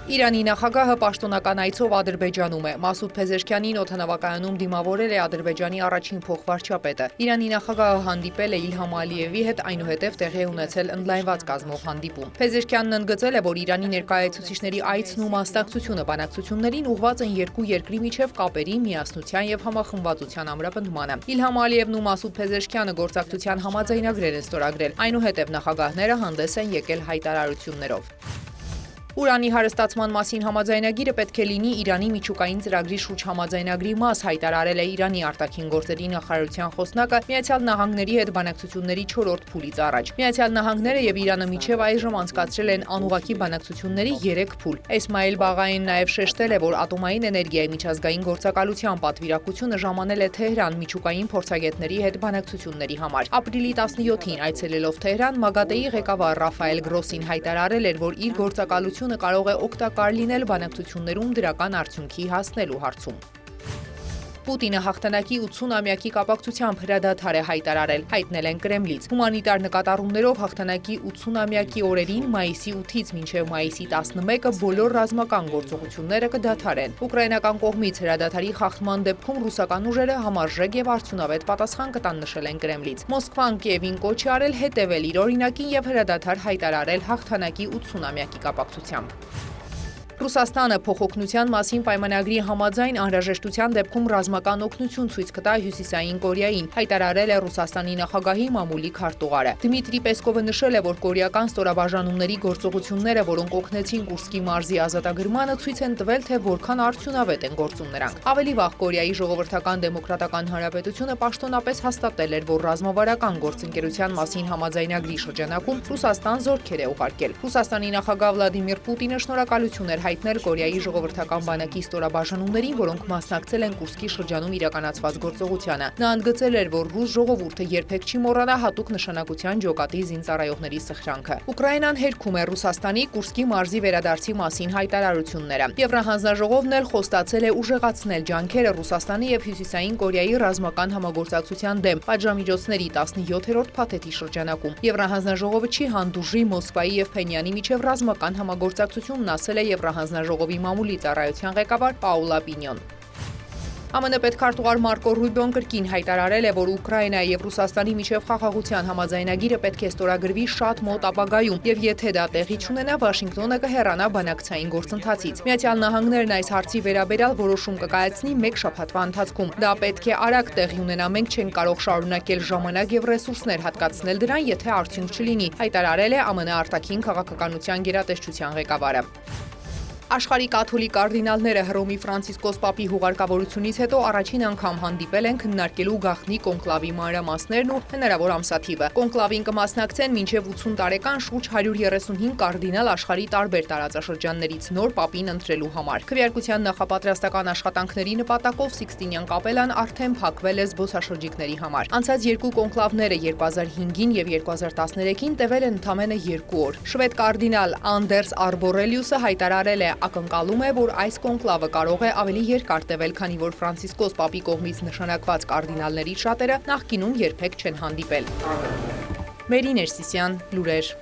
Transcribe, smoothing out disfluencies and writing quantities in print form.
Իրանի նախագահը պաշտոնական այցով Ադրբեջանում է։ Մասուդ Փեզեշքյանին օդանավակայանում դիմավորել է Ադրբեջանի առաջին փոխվարչապետը։ Իրանի նախագահը հանդիպել է Իլհամ Ալիևի հետ, այնուհետև տեղի է ունեցել ընդլայնված կազմով հանդիպում։ Փեզեշքյանն ընդգծել է, որ Իրանի ներկայացուցիչների այցն ու մասնակցությունը բանակցություններին ուղղված են երկու երկրի միջև կապերի, միասնության եւ համախմբվածության ամրապնդմանը։ Իլհամ Ալիևն ու Մասուդ Փեզեշքյանը գործակցության համաձայնագրեր են ստորագրել, այնուհետև նախագահները հանդես են եկել հայտարարություններով։ Ուրանի հարստացման մասին համաձայնագիրը պետք է լինի Իրանի միջուկային ծրագրի շուրջ համաձայնագրի մաս, հայտարարել է Իրանի արտաքին գործերի նախարարության խոսնակը Միացյալ Նահանգների հետ բանակցությունների 4-րդ փուլից առաջ։ Միացյալ Նահանգները եւ Իրանը մինչեւ այժմ անցկացրել են անուղղակի բանակցությունների 3 փուլ։ Էսմայել Բաղային նաեւ շեշտել է, որ ատոմային էներգիայի միջազգային գործակալության պատվիրակությունը ժամանել է Թեհրան միջուկային փորձագետների հետ բանակցությունների համար։ Ապրիլի 17-ին այցելելով Թեհրան, ՄԱԳԱՏԷ-ի ղեկավար Ռաֆայել Գրոսին հայտարարել էր, որ իր գործակալությունը կարող է օգտակար լինել բանակցություններում դրական արդյունքի հասնելու հարցում։ Պուտինը հաղթանակի 80-ամյակի կապակցությամբ հրադադար է հայտարարել, հայտնել են Կրեմլից։ Հումանիտար նկատառումներով հաղթանակի 80-ամյակի օրերին մայիսի 8-ից մինչև մայիսի 11-ը բոլոր ռազմական գործողությունները կդադարեն։ Ուկրաինական կողմից հրադադարի խախտման դեպքում ռուսական ուժերը համարժեք եւ արդյունավետ պատասխան կտան, նշել են Կրեմլից։ Մոսկվան Կիևին կոչ է արել հետևել իր օրինակին եւ հրադադար հայտարարել հաղթանակի 80-ամյակի կապակցությամբ։ Ռուսաստանը փոխօգնության մասին պայմանագրի համաձայն անհրաժեշտության դեպքում ռազմական օգնություն ցույց կտա Հյուսիսային Կորեային, հայտարարել է Ռուսաստանի նախագահի մամուլի քարտուղարը։ Դմիտրի Պեսկովը նշել է, որ կորեական ստորաբաժանումների գործողությունները, որոնք օգնեցին Կուրսկի մարզի ազատագրմանը, ցույց են տվել, թե որքան արդյունավետ են գործում նրանք։ Ավելի վաղ Կորեայի ժողովրդական դեմոկրատական հանրապետությունը պաշտոնապես հաստատել էր, որ ռազմավարական գործընկերության մասին համաձայնագրի շրջանակում Ռուսաստան զորքեր է ուղարկել։ Ռուսաստանի նախագահ Վլադիմիր Պուտինը շնորհակալություն էր հայտնել Կորեայի ժողովրդական բանակի ստորաբաժանումներին, որոնք մասնակցել են Կուրսկի շրջանում իրականացված գործողությանը։ Նա ընդգծել էր, որ ռուս ժողովուրդը երբեք չի մոռանա հատուկ նշանակության ջոկատի զինծառայողների սխրանքը։ Ուկրաինան հերքում է Ռուսաստանի Կուրսկի մարզի վերադարձի մասին հայտարարությունները։ Եվրահանձնաժողովն էլ խոստացել է ուժեղացնել ջանքերը Ռուսաստանի եւ Հյուսիսային Կորեայի ռազմական համագործակցության դեմ պատժամիջոցների 17-րդ փաթեթի շրջանակում։ Եվրահանձնաժողովը չի հանդուրժի Մոսկվայի եւ Փենյանի միջև ռազմական համագործակցությունն, ասել է Եվրահանձնաժողովի մամուլի ծառայության ղեկավար Պաուլա Պինյոն։ ԱՄՆ պետքարտուղար Մարկո Ռուբիոն կրկին հայտարարել է, որ Ուկրաինայի եւ Ռուսաստանի միջև խաղաղության համաձայնագիրը պետք է ստորագրվի շատ մոտ ապագայում, եւ եթե դա տեղի չունենա, Վաշինգտոնը կհեռանա բանակցային գործընթացից։ Միացյալ Նահանգներն այս հարցի վերաբերյալ որոշում կկայացնի 1 շաբաթվա ընթացքում։ Դա պետք է արագ տեղի ունենա, մենք չենք կարող շարունակել ժամանակ եւ ռեսուրսներ հատկացնել դրան, եթե արդյունք չլինի, հայտարարել է ԱՄՆ արտաքին քաղաքականության գերատեսչության ղեկավարը։ Աշխարհի կաթոլիկ կարդինալները Հռոմի Ֆրանցիսկոս Պապի հուղարկավորությունից հետո առաջին անգամ հանդիպել են քննարկելու գաղտնի կոնկլավի մանրամասներն ու հնարավոր ամսաթիվը։ Կոնկլավին կմասնակցեն մինչև 80 տարեկան շուրջ 135 կարդինալ աշխարհի տարբեր տարածաշրջաններից նոր Պապին ընտրելու համար։ Քվեարկության նախապատրաստական աշխատանքների նպատակով Սիկստինյան կապելան արդեն փակվել է զբոսաշրջիկների համար։ Անցած երկու կոնկլավները 2005-ին եւ 2013-ին տևել են ընդամենը 2 օր։ Շվեդ կարդինալ Անդերս Արբորելիուսը հայտարարել է, ակնկալում է, որ այս կոնկլավը կարող է ավելի երկար տևել, քանի որ Ֆրանցիսկոս Պապի կողմից նշանակված կարդինալների շատերը նախկինում երբեք չեն հանդիպել։ Մերի Ներսիսյան, լուրեր։